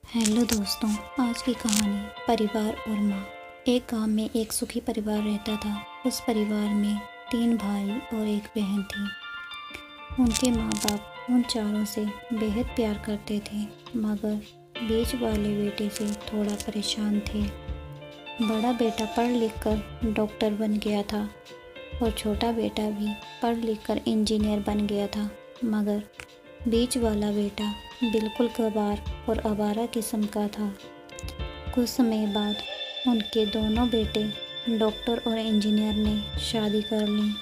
Hello दोस्तों, आज की कहानी परिवार और माँ। एक गांव में एक सुखी परिवार रहता था। उस परिवार में 3 भाई और एक बहन थी। उनके माँ बाप उन चारों से बेहद प्यार करते थे, मगर बीच वाले बेटे से थोड़ा परेशान थे। बड़ा बेटा पढ़ लिख कर डॉक्टर बन गया था और छोटा बेटा भी पढ़ लिख कर इंजीनियर बन गया था, मगर बीच वाला बेटा बिल्कुल गँवार और आवारा किस्म का था। कुछ समय बाद उनके दोनों बेटे डॉक्टर और इंजीनियर ने शादी कर ली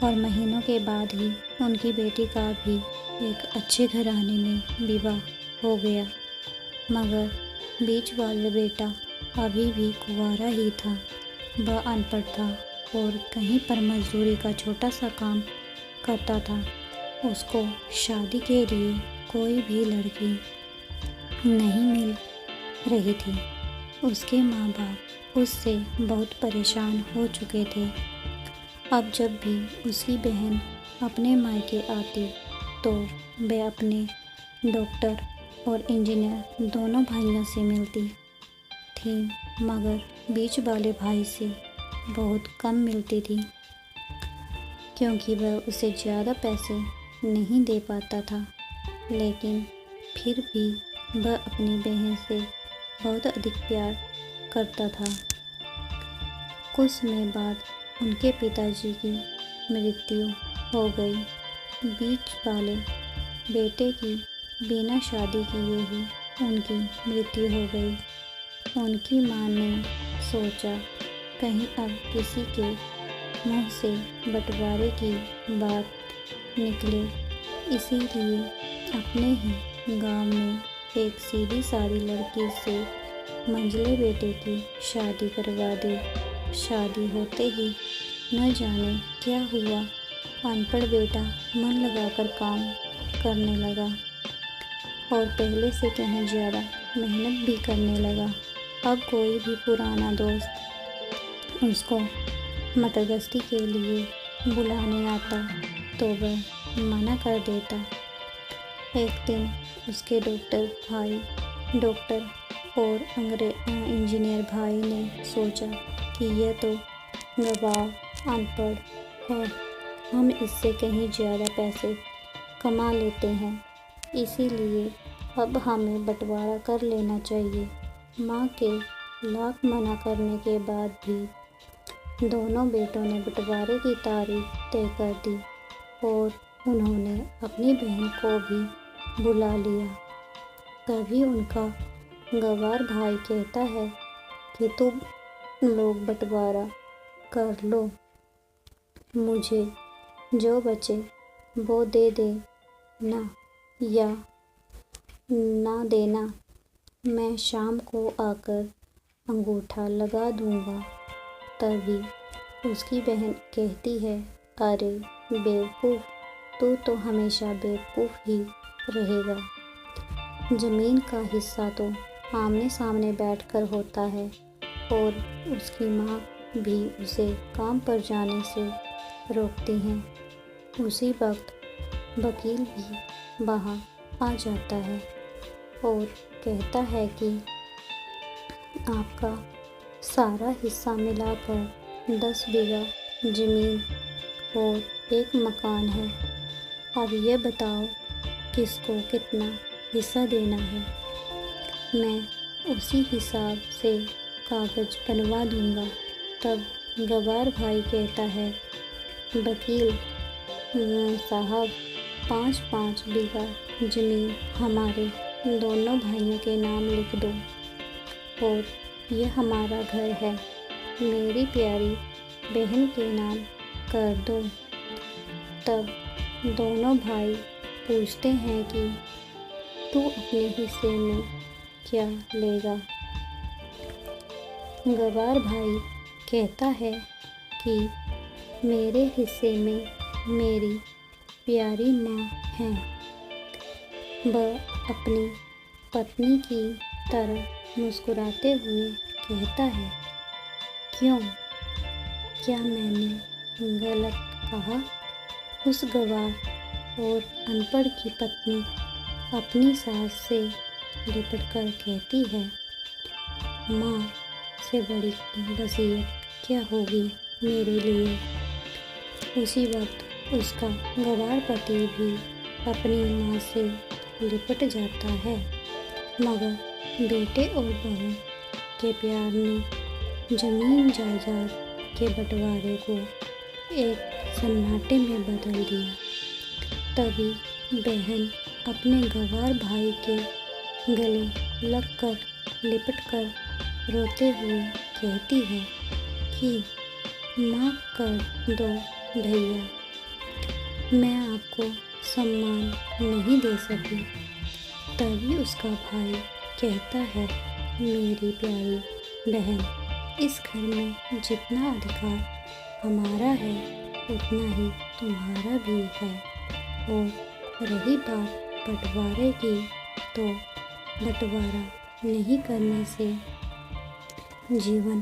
और महीनों के बाद ही उनकी बेटी का भी एक अच्छे घराने में विवाह हो गया। मगर बीच वाला बेटा अभी भी कुंवारा ही था। वह अनपढ़ था और कहीं पर मजदूरी का छोटा सा काम करता था। उसको शादी के लिए कोई भी लड़की नहीं मिल रही थी। उसके माँ बाप उससे बहुत परेशान हो चुके थे। अब जब भी उसकी बहन अपने मायके आती तो वह अपने डॉक्टर और इंजीनियर दोनों भाइयों से मिलती थी, मगर बीच वाले भाई से बहुत कम मिलती थी, क्योंकि वह उसे ज़्यादा पैसे नहीं दे पाता था। लेकिन फिर भी वह अपनी बहन से बहुत अधिक प्यार करता था। कुछ समय बाद उनके पिताजी की मृत्यु हो गई। बीच वाले बेटे की बिना शादी किए ही उनकी मृत्यु हो गई। उनकी माँ ने सोचा कहीं अब किसी के मुंह से बंटवारे की बात निकले, इसीलिए अपने ही गांव में एक सीधी सादी लड़की से मंझले बेटे की शादी करवा दी। शादी होते ही न जाने क्या हुआ, अनपढ़ बेटा मन लगाकर काम करने लगा और पहले से कहीं ज़्यादा मेहनत भी करने लगा। अब कोई भी पुराना दोस्त उसको मटरगश्ती के लिए बुलाने आता तो वह मना कर देता। एक दिन उसके डॉक्टर और इंजीनियर भाई ने सोचा कि यह तो गँवार अनपढ़ है, हम इससे कहीं ज़्यादा पैसे कमा लेते हैं, इसीलिए अब हमें बंटवारा कर लेना चाहिए। माँ के लाख मना करने के बाद भी दोनों बेटों ने बंटवारे की तारीख तय कर दी और उन्होंने अपनी बहन को भी बुला लिया। तभी उनका गँवार भाई कहता है कि तुम लोग बंटवारा कर लो, मुझे जो बचे वो दे देना या ना देना, मैं शाम को आकर अंगूठा लगा दूंगा। तभी उसकी बहन कहती है, अरे बेवकूफ़, तू तो हमेशा बेवकूफ़ ही रहेगा। ज़मीन का हिस्सा तो आमने सामने बैठकर होता है। और उसकी माँ भी उसे काम पर जाने से रोकती हैं। उसी वक्त वकील भी वहाँ आ जाता है और कहता है कि आपका सारा हिस्सा मिलाकर 10 बीघा ज़मीन और एक मकान है। अब ये बताओ किसको कितना हिस्सा देना है। मैं उसी हिसाब से कागज़ बनवा दूंगा। तब गँवार भाई कहता है, वकील साहब, 5-5 बीघा ज़मीन हमारे दोनों भाइयों के नाम लिख दो और यह हमारा घर है, मेरी प्यारी बहन के नाम कर दो। तब दोनों भाई पूछते हैं कि तू अपने हिस्से में क्या लेगा। गँवार भाई कहता है कि मेरे हिस्से में मेरी प्यारी माँ है। वह अपनी पत्नी की तरह मुस्कुराते हुए कहता है, क्यों, क्या मैंने गलत कहा? उस गँवार और अनपढ़ की पत्नी अपनी सास से लिपट कर कहती है, माँ से बड़ी वसीयत क्या होगी मेरे लिए। उसी वक्त उसका गवार पति भी अपनी माँ से लिपट जाता है, मगर बेटे और बहू के प्यार ने जमीन जायदाद के बंटवारे को एक सन्नाटे में बदल दिया। तभी बहन अपने गवार भाई के गले लगकर लिपटकर रोते हुए कहती है कि माफ़ कर दो भैया, मैं आपको सम्मान नहीं दे सकी। तभी उसका भाई कहता है, मेरी प्यारी बहन, इस घर में जितना अधिकार हमारा है उतना ही तुम्हारा भी है। और रही बात बंटवारे की, तो बंटवारा नहीं करने से जीवन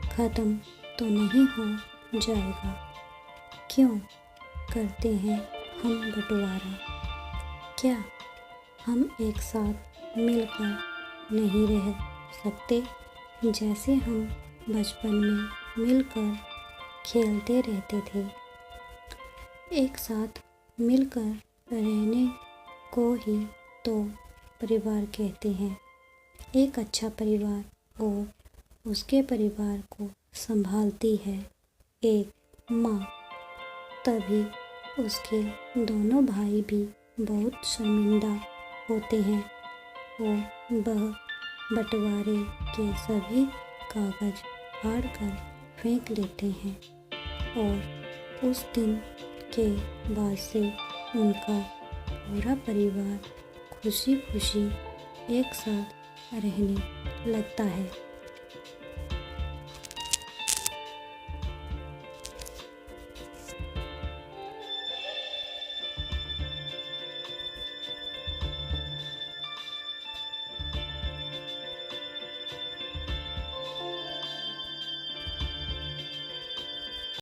खत्म तो नहीं हो जाएगा। क्यों करते हैं हम बंटवारा? क्या हम एक साथ मिलकर नहीं रह सकते, जैसे हम बचपन में मिलकर खेलते रहते थे? एक साथ मिलकर रहने को ही तो परिवार कहते हैं। एक अच्छा परिवार और उसके परिवार को संभालती है एक माँ। तभी उसके दोनों भाई भी बहुत शर्मिंदा होते हैं और वह बंटवारे के सभी कागज फाड़ कर फेंक देते हैं। और उस दिन के बाद से उनका पूरा परिवार खुशी खुशी एक साथ रहने लगता है।